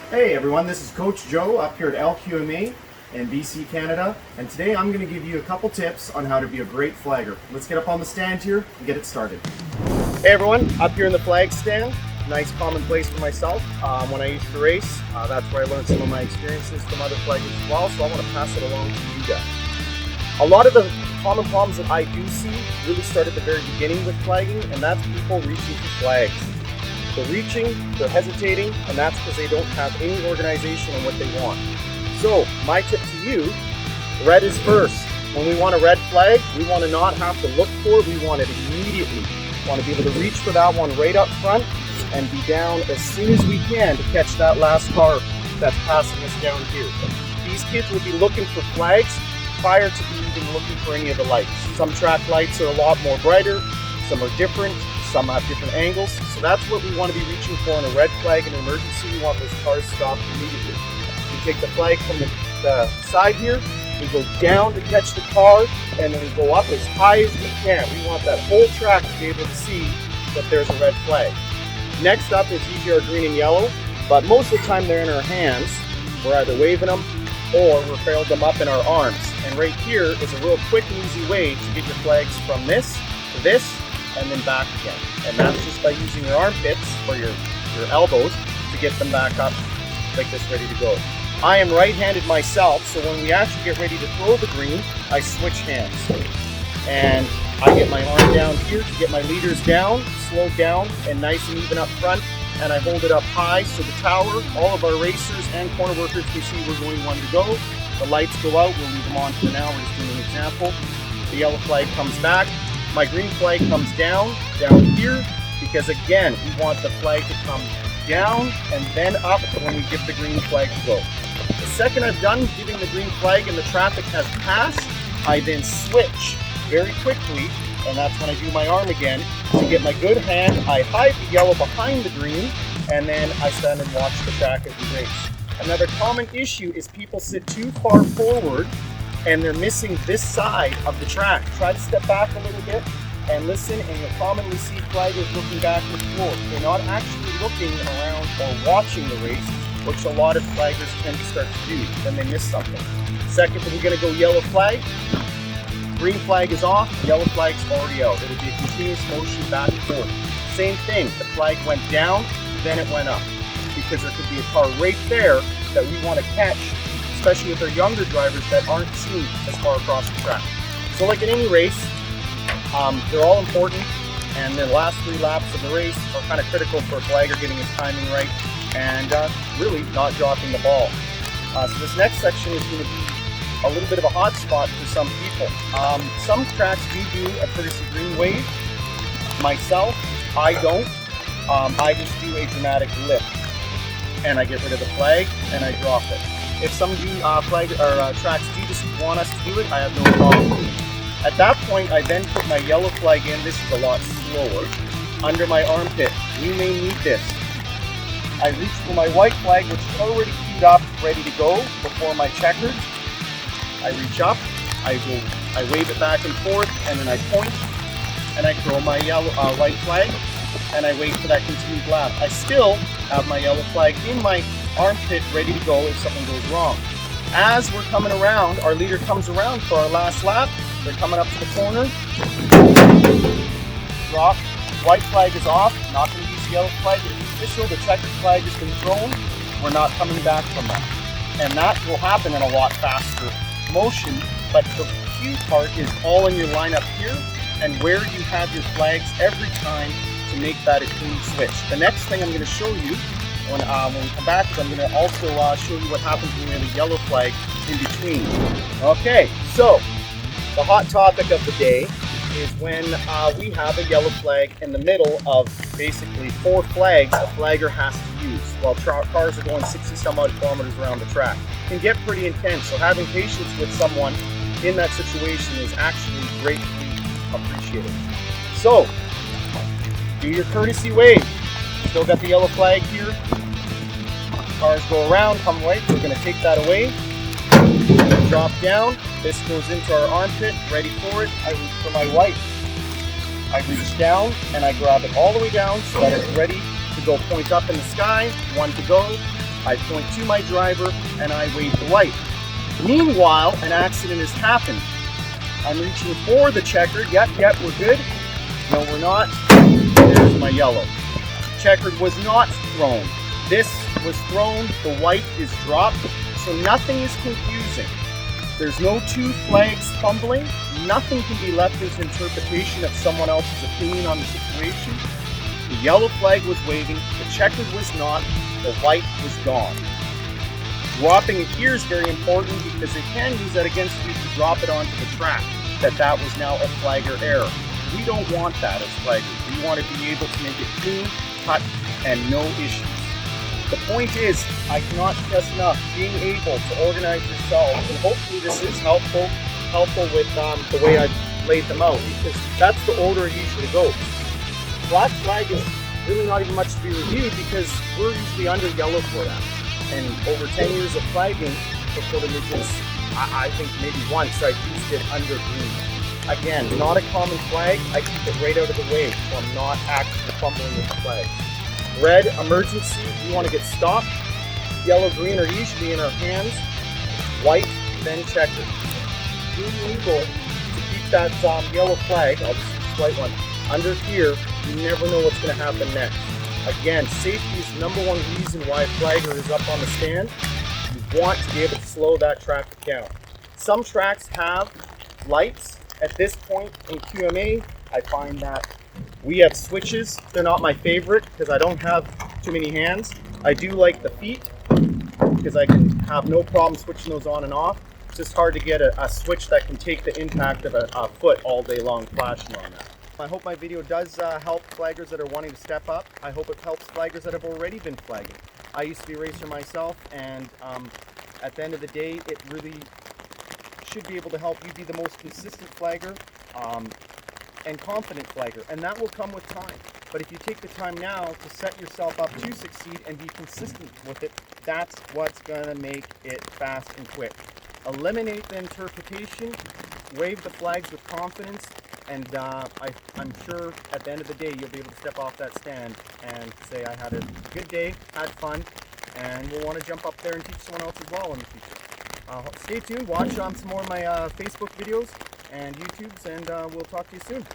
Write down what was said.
Hey everyone, this is Coach Joe up here at LQMA in BC, Canada, and today I'm going to give you a couple tips on how to be a great flagger. Let's get up on the stand here and get it started. Hey everyone, up here in the flag stand, nice common place for myself. When I used to race, that's where I learned some of my experiences from other flaggers as well, so I want to pass it along to you guys. A lot of the common problems that I do see really start at the very beginning with flagging, and that's people reaching for flags. They're reaching, they're hesitating, and that's because they don't have any organization on what they want. So, my tip to you, red is first. When we want a red flag, we want to not have to look for it, we want it immediately. We want to be able to reach for that one right up front and be down as soon as we can to catch that last car that's passing us down here. These kids will be looking for flags prior to even looking for any of the lights. Some track lights are a lot more brighter, some are different, some have different angles. So that's what we want to be reaching for in a red flag in an emergency. We want those cars stopped immediately. We take the flag from the side here, we go down to catch the car, and then we go up as high as we can. We want that whole track to be able to see that there's a red flag. Next up is usually our green and yellow, but most of the time they're in our hands. We're either waving them or we're furling them up in our arms. And right here is a real quick and easy way to get your flags from this to this and then back again. And that's just by using your armpits or your elbows to get them back up like this, ready to go. I am right-handed myself, so when we actually get ready to throw the green, I switch hands. And I get my arm down here to get my leaders down, slowed down, and nice and even up front. And I hold it up high so the tower, all of our racers and corner workers can see we're going one to go. The lights go out, we'll leave them on for now, we're just doing an example. The yellow flag comes back. My green flag comes down here, because again, we want the flag to come down and then up when we give the green flag to go. The second I've done giving the green flag and the traffic has passed, I then switch very quickly, and that's when I do my arm again. To get my good hand, I hide the yellow behind the green, and then I stand and watch the track as we race. Another common issue is people sit too far forward and they're missing this side of the track. Try to step back a little bit and listen, and you'll commonly see flaggers looking back and forth. They're not actually looking around or watching the race, which a lot of flaggers tend to start to do. Then they miss something. Second, we're going to go yellow flag. Green flag is off, yellow flag's already out. It'll be a continuous motion back and forth. Same thing, the flag went down, then it went up. Because there could be a car right there that we want to catch, especially with our younger drivers that aren't seen as far across the track. So like in any race, they're all important, and the last 3 laps of the race are kind of critical for a flagger getting his timing right and really not dropping the ball. So this next section is going to be a little bit of a hot spot for some people. Some tracks do a courtesy green wave. Myself, I don't. I just do a dramatic lift, and I get rid of the flag and I drop it. If some tracks do just want us to do it, I have no problem. At that point, I then put my yellow flag in. This is a lot slower. Under my armpit. We may need this. I reach for my white flag, which is already queued up, ready to go before my checkered. I reach up, I wave it back and forth, and then I point, and I throw my white flag, and I wait for that continued lap. I still have my yellow flag in my armpit ready to go if something goes wrong. As we're coming around, our leader comes around for our last lap. They're coming up to the corner. Drop. White flag is off. Not going to use the yellow flag. It's official. The checkered flag has been thrown. We're not coming back from that. And that will happen in a lot faster motion, but the key part is all in your lineup here and where you have your flags every time to make that a clean switch. The next thing I'm going to show you when we come back is I'm going to also show you what happens when we have a yellow flag in between. Okay, so the hot topic of the day is when we have a yellow flag in the middle of basically 4 flags a flagger has to use while cars are going 60 some odd kilometers around the track. It can get pretty intense, so having patience with someone in that situation is actually greatly appreciated. So, do your courtesy wave. Still got the yellow flag here. Cars go around, come right, we're going to take that away. Drop down, this goes into our armpit, ready for it. I reach for my white. I reach down and I grab it all the way down so that it's ready to go point up in the sky. 1 to go. I point to my driver and I wave the white. Meanwhile, an accident has happened. I'm reaching for the checkered. Yep, we're good. No, we're not. There's my yellow. Checkered was not thrown. This was thrown. The white is dropped. So nothing is confusing. There's no two flags fumbling. Nothing can be left as interpretation of someone else's opinion on the situation. The yellow flag was waving. The checkered was not. The white was gone. Dropping it here is very important because they can use that against you to drop it onto the track, that was now a flag or error. We don't want that as flaggers. We want to be able to make it clean, cut, and no issues. The point is, I cannot stress enough, being able to organize yourself, and hopefully this is helpful with the way I've laid them out, because that's the order it usually goes. Black flag is really not even much to be reviewed because we're usually under yellow for that. And over 10 years of flagging for quarter midgets, I think maybe once I used it under green. Again, not a common flag. I keep it right out of the way so I'm not actually fumbling with the flag. Red, emergency, we want to get stopped. Yellow, green are usually in our hands. White, then checkered. Being able to keep that yellow flag, I'll just use this white one, under here, you never know what's going to happen next. Again, safety is the number one reason why a flagger is up on the stand. You want to be able to slow that traffic down. Some tracks have lights. At this point in QMA, I find that we have switches. They're not my favorite because I don't have too many hands. I do like the feet because I can have no problem switching those on and off. It's just hard to get a switch that can take the impact of a foot all day long flashing on that. I hope my video does help flaggers that are wanting to step up. I hope it helps flaggers that have already been flagging. I used to be a racer myself, and at the end of the day, it really should be able to help you be the most consistent flagger and confident flagger, and that will come with time. But if you take the time now to set yourself up to succeed and be consistent with it, that's what's gonna make it fast and quick. Eliminate the interpretation, wave the flags with confidence, and I'm sure at the end of the day you'll be able to step off that stand and say, I had a good day, had fun, and we'll want to jump up there and teach someone else as well in the future. Stay tuned, watch some more of my Facebook videos and YouTubes, and we'll talk to you soon.